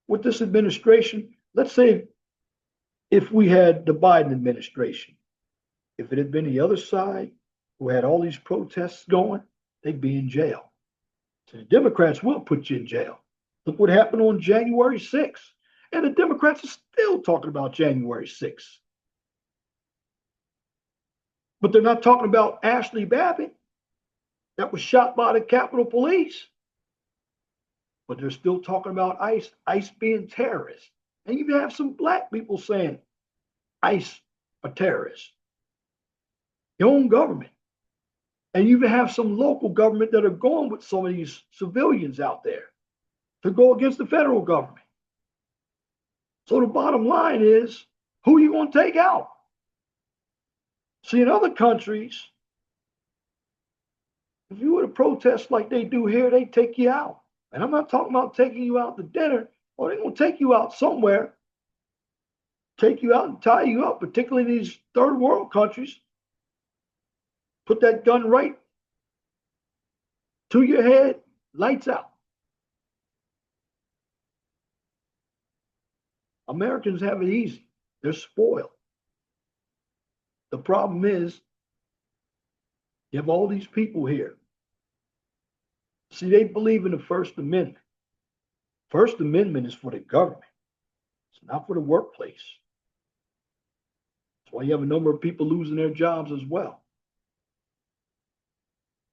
with this administration, let's say if we had the Biden administration, if it had been the other side who had all these protests going, they'd be in jail. So the Democrats will put you in jail. Look what happened on January 6th. And the Democrats are still talking about January 6th. But they're not talking about Ashley Babbitt that was shot by the Capitol Police. But they're still talking about ICE being terrorists. And you have some black people saying ICE are terrorists. your own government. And you even have some local government that are going with some of these civilians out there to go against the federal government. So the bottom line is, who are you going to take out? See, in other countries, if you were to protest like they do here, they take you out. And I'm not talking about taking you out to dinner, or they're going to take you out somewhere, take you out and tie you up, particularly in these third world countries. Put that gun right to your head, lights out. Americans have it easy. They're spoiled. The problem is, you have all these people here. See, they believe in the First Amendment. First Amendment is for the government. It's not for the workplace. That's why you have a number of people losing their jobs as well.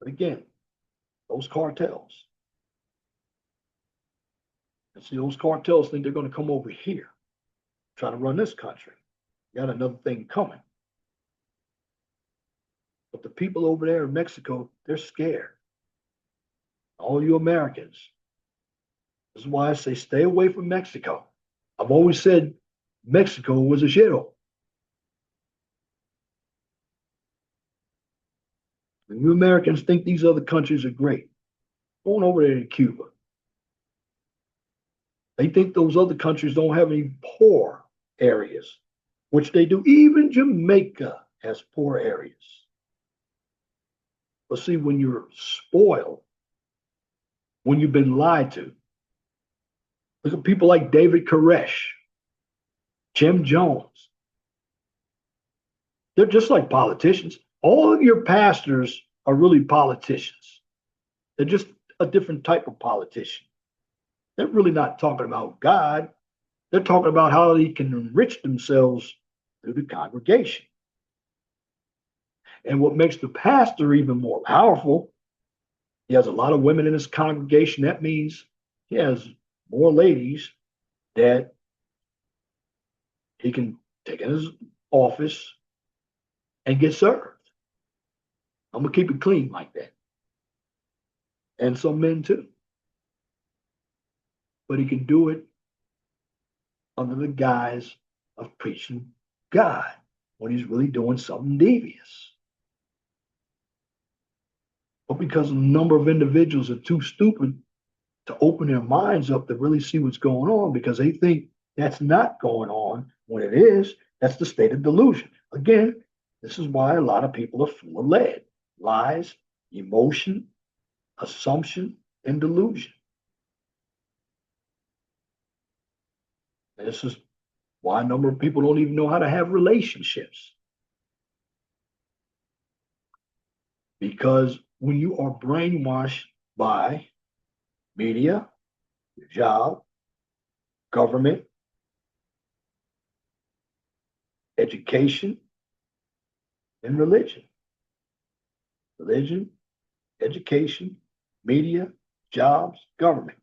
But again, those cartels. And see, those cartels think they're going to come over here, try to run this country. You got another thing coming. But the people over there in Mexico, they're scared. All you Americans. This is why I say stay away from Mexico. I've always said Mexico was a shithole. And you Americans think these other countries are great. Going over there to Cuba. They think those other countries don't have any poor areas, which they do. Even Jamaica has poor areas. But see, when you're spoiled, when you've been lied to, look at people like David Koresh, Jim Jones. They're just like politicians. All of your pastors are really politicians. They're just a different type of politician. They're really not talking about God. They're talking about how they can enrich themselves through the congregation. And what makes the pastor even more powerful, he has a lot of women in his congregation. That means he has more ladies that he can take in his office and get served. I'm going to keep it clean like that. And some men too. But he can do it under the guise of preaching God when he's really doing something devious. But because a number of individuals are too stupid to open their minds up to really see what's going on, because they think that's not going on when it is, that's the state of delusion. Again, this is why a lot of people are full of lead, lies, emotion, assumption, and delusion. And this is why a number of people don't even know how to have relationships. Because when you are brainwashed by media, your job, government, education, and religion. Religion, education, media, jobs, government.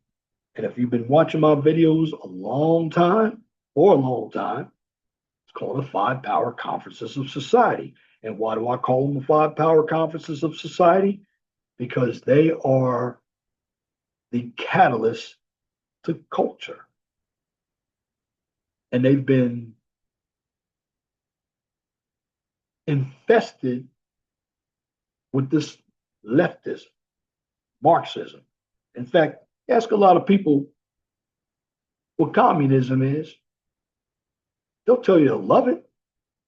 And if you've been watching my videos a long time, it's called the 5 Power Conferences of Society. And why do I call them the 5 Power Conferences of Society? Because they are the catalyst to culture. And they've been infested with this leftism, Marxism. In fact, ask a lot of people what communism is. They'll tell you they'll love it,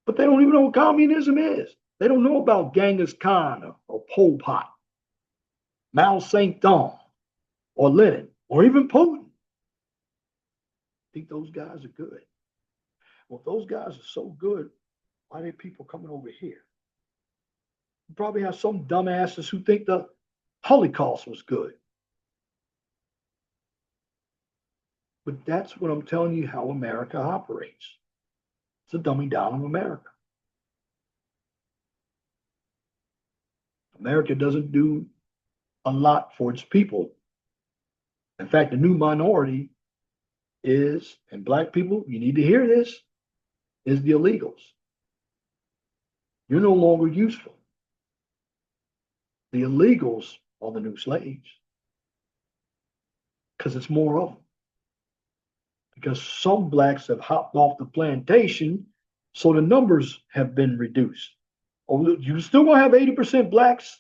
but they don't even know what communism is. They don't know about Genghis Khan or Pol Pot, Mao Zedong, or Lenin, or even Putin. I think those guys are good. Well, if those guys are so good, why are there people coming over here? You probably have some dumbasses who think the Holocaust was good. But that's what I'm telling you how America operates. It's a dumbing down of America. America doesn't do a lot for its people. In fact, the new minority is, and black people, you need to hear this, is the illegals. You're no longer useful. The illegals are the new slaves because it's more of them. Because some blacks have hopped off the plantation, so the numbers have been reduced. Oh, you still gonna have 80% blacks.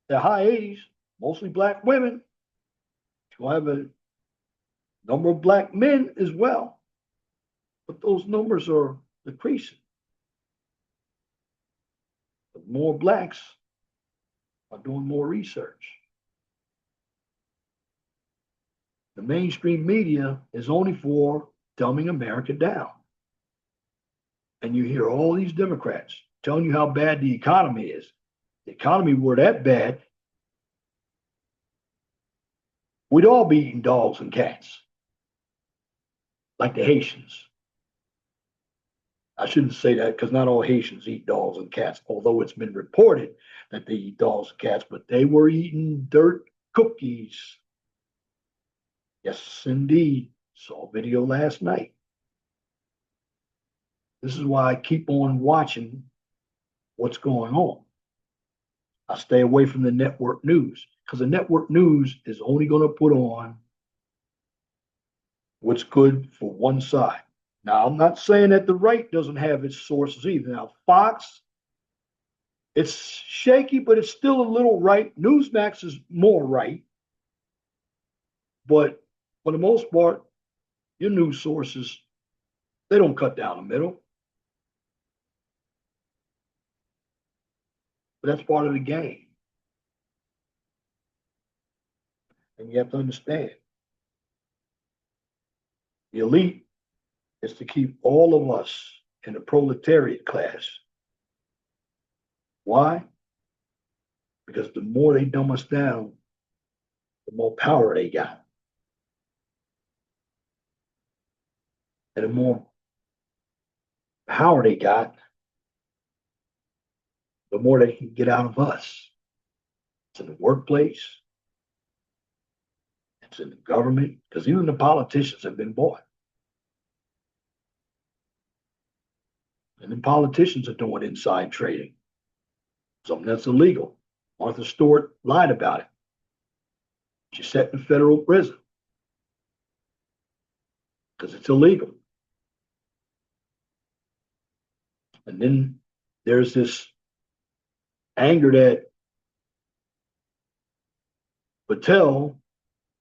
They're high 80s, mostly black women. You'll have a number of black men as well, but those numbers are decreasing. But more blacks are doing more research. The mainstream media is only for dumbing America down. And you hear all these Democrats telling you how bad the economy is. The economy were that bad, we'd all be eating dogs and cats, like the Haitians. I shouldn't say that because not all Haitians eat dogs and cats, although it's been reported that they eat dogs and cats, but they were eating dirt cookies. Yes, indeed. Saw a video last night. This is why I keep on watching what's going on. I stay away from the network news because the network news is only going to put on what's good for one side. Now, I'm not saying that the right doesn't have its sources either. Now, Fox, it's shaky, but it's still a little right. Newsmax is more right. But for the most part, your news sources, they don't cut down the middle. But that's part of the game. And you have to understand the elite is to keep all of us in the proletariat class. Why? Because the more they dumb us down, the more power they got. And the more power they got, the more they can get out of us. It's in the workplace, it's in the government, because even the politicians have been bought. And the politicians are doing inside trading, something that's illegal. Martha Stewart lied about it. She's set in federal prison because it's illegal. And then there's this anger that Patel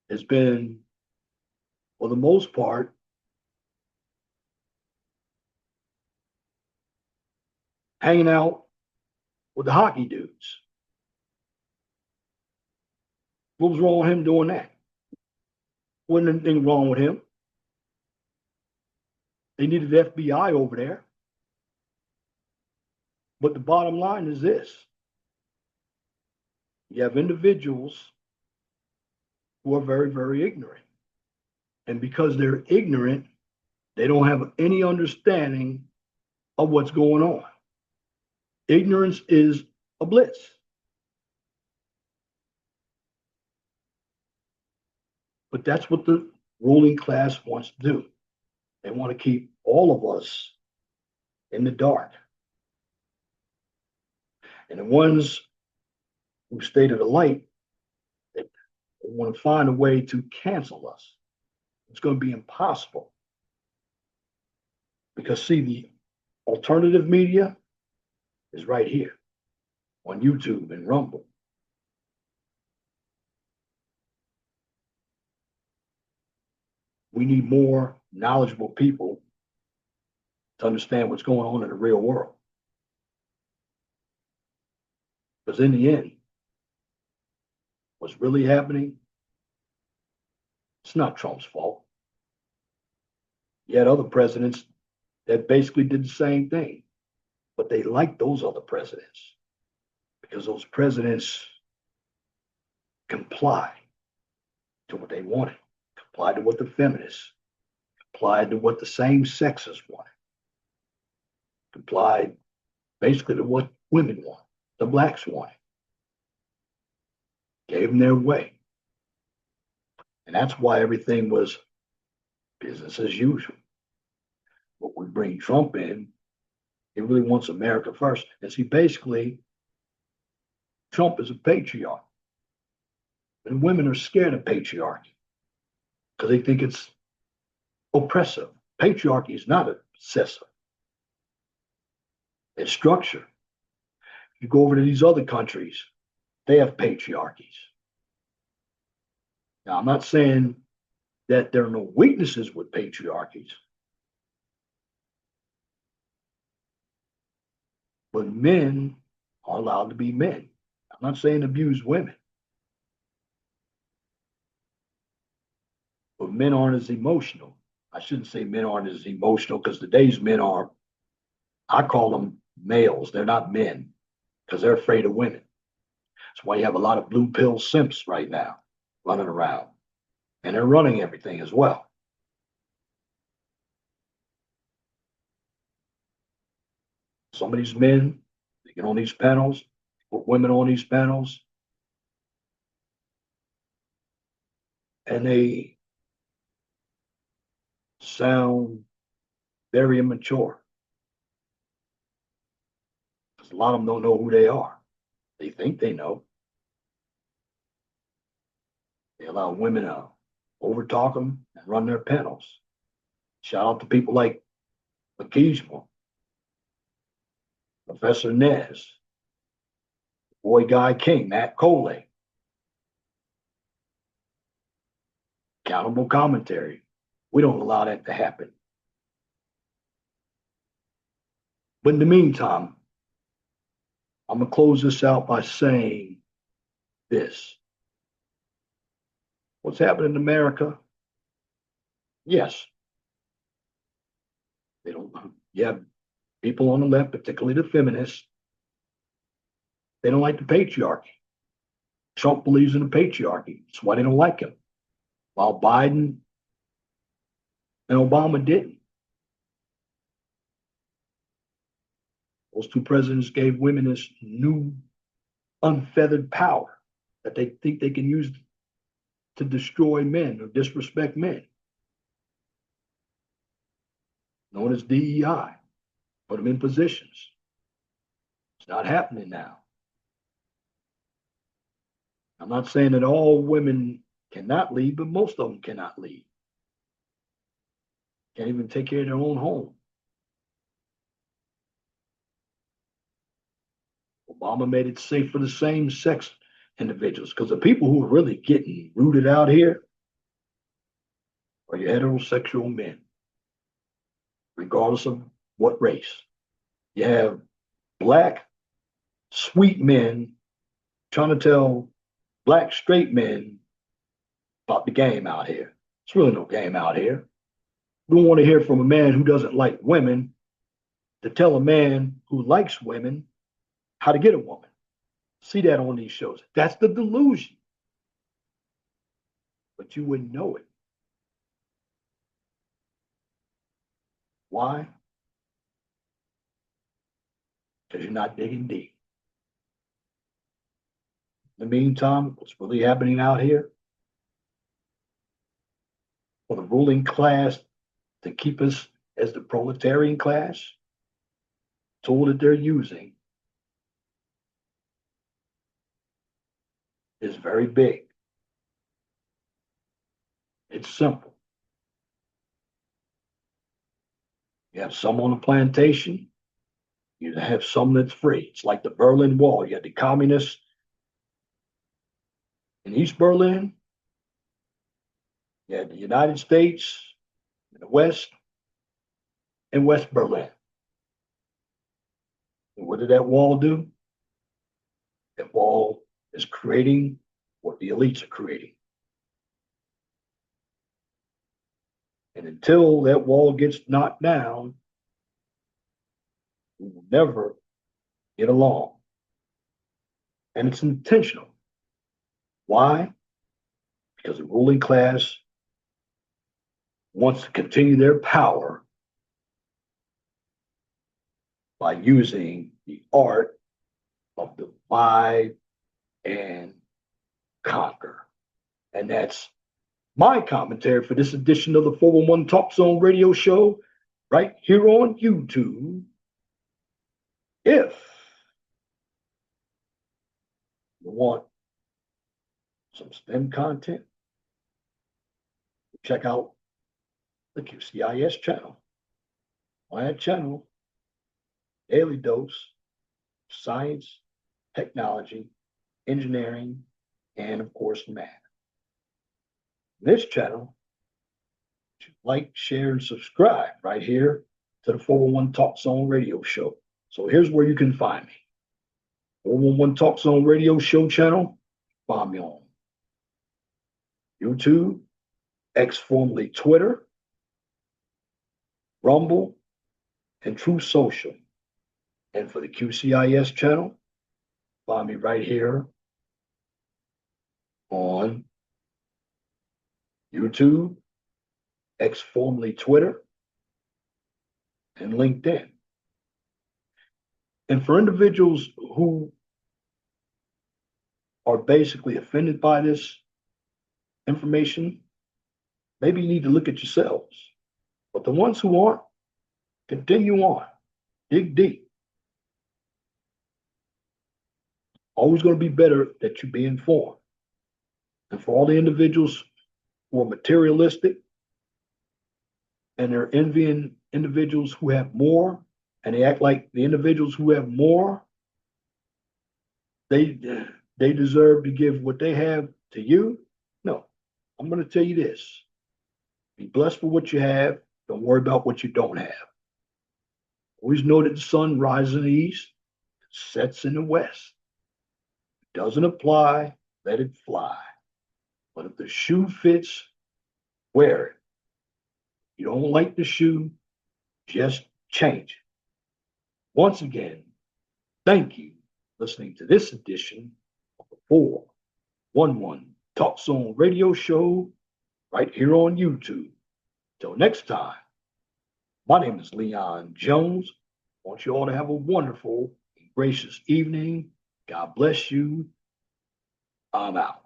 has been, for the most part, hanging out with the hockey dudes. What was wrong with him doing that? Wasn't anything wrong with him. They needed the FBI over there. But the bottom line is this. You have individuals who are very, very ignorant. And because they're ignorant, they don't have any understanding of what's going on. Ignorance is a bliss. But that's what the ruling class wants to do. They want to keep all of us in the dark. And the ones who stay to the light, they want to find a way to cancel us. It's going to be impossible. Because, see, the alternative media is right here on YouTube and Rumble. We need more knowledgeable people to understand what's going on in the real world. Because in the end, what's really happening, it's not Trump's fault. You had other presidents that basically did the same thing, but they liked those other presidents because those presidents complied to what they wanted, complied to what the feminists, complied to what the same sexes wanted, complied basically to what women want, the blacks wanted, gave them their way. And that's why everything was business as usual. But we bring Trump in, He really wants America first. And see, basically, Trump is a patriarch. And women are scared of patriarchy because they think it's oppressive. Patriarchy is not obsessive, it's structure. You go over to these other countries, they have patriarchies. Now, I'm not saying that there are no weaknesses with patriarchies, but men are allowed to be men. I'm not saying abuse women, but men aren't as emotional. I shouldn't say men aren't as emotional because today's men are, I call them males. They're not men because they're afraid of women. That's why you have a lot of blue pill simps right now running around, and they're running everything as well. Some of these men, they get on these panels, put women on these panels, and they sound very immature. Because a lot of them don't know who they are. They think they know. They allow women to overtalk them and run their panels. Shout out to people like Makijmo, Professor Nez, Boy Guy King, Matt Coley, accountable commentary. We don't allow that to happen. But in the meantime, I'm going to close this out by saying this. What's happening in America? Yes. They don't, you have people on the left, particularly the feminists, they don't like the patriarchy. Trump believes in the patriarchy. That's why they don't like him. While Biden and Obama didn't. Those two presidents gave women this new unfeathered power that they think they can use to destroy men or disrespect men, known as DEI. Put them in positions. It's not happening now. I'm not saying that all women cannot lead, but most of them cannot lead. Can't even take care of their own home. Obama made it safe for the same sex individuals because the people who are really getting rooted out here are your heterosexual men, regardless of what race. You have black, sweet men trying to tell black, straight men about the game out here. It's really no game out here. We don't want to hear from a man who doesn't like women to tell a man who likes women how to get a woman. See that on these shows. That's the delusion. But you wouldn't know it. Why? Because you're not digging deep. In the meantime, what's really happening out here? For the ruling class to keep us as the proletarian class, tool that they're using is very big. It's simple. You have some on a plantation, you have some that's free. It's like the Berlin Wall. You had the communists in East Berlin, you had the United States in the West, and West Berlin. And what did that wall do? That wall is creating what the elites are creating. And until that wall gets knocked down, we will never get along. And it's intentional. Why? Because the ruling class wants to continue their power by using the art of divide and conquer. And that's my commentary for this edition of the 411 Talk Zone radio show right here on YouTube. If you want some STEM content, check out the QCIS channel. On that channel, daily dose, science, technology, engineering, and of course, math. This channel, like, share, and subscribe right here to the 411 Talk Zone radio show. So here's where you can find me. 411 Talk Zone radio show channel, find me on YouTube, X formerly Twitter, Rumble, and True Social. And for the QCIS channel, find me right here on YouTube, X formerly Twitter, and LinkedIn. And for individuals who are basically offended by this information, maybe you need to look at yourselves. But the ones who aren't, continue on, dig deep. Always going to be better that you be informed. And for all the individuals who are materialistic and they're envying individuals who have more, and they act like the individuals who have more, they deserve to give what they have to you. No, I'm going to tell you this. Be blessed for what you have. Don't worry about what you don't have. Always know that the sun rises in the east, sets in the west. It doesn't apply, let it fly. But if the shoe fits, wear it. You don't like the shoe, just change it. Once again, thank you for listening to this edition of the 411 Talk Zone radio show right here on YouTube. Till next time, my name is Leon Jones. I want you all to have a wonderful and gracious evening. God bless you. I'm out.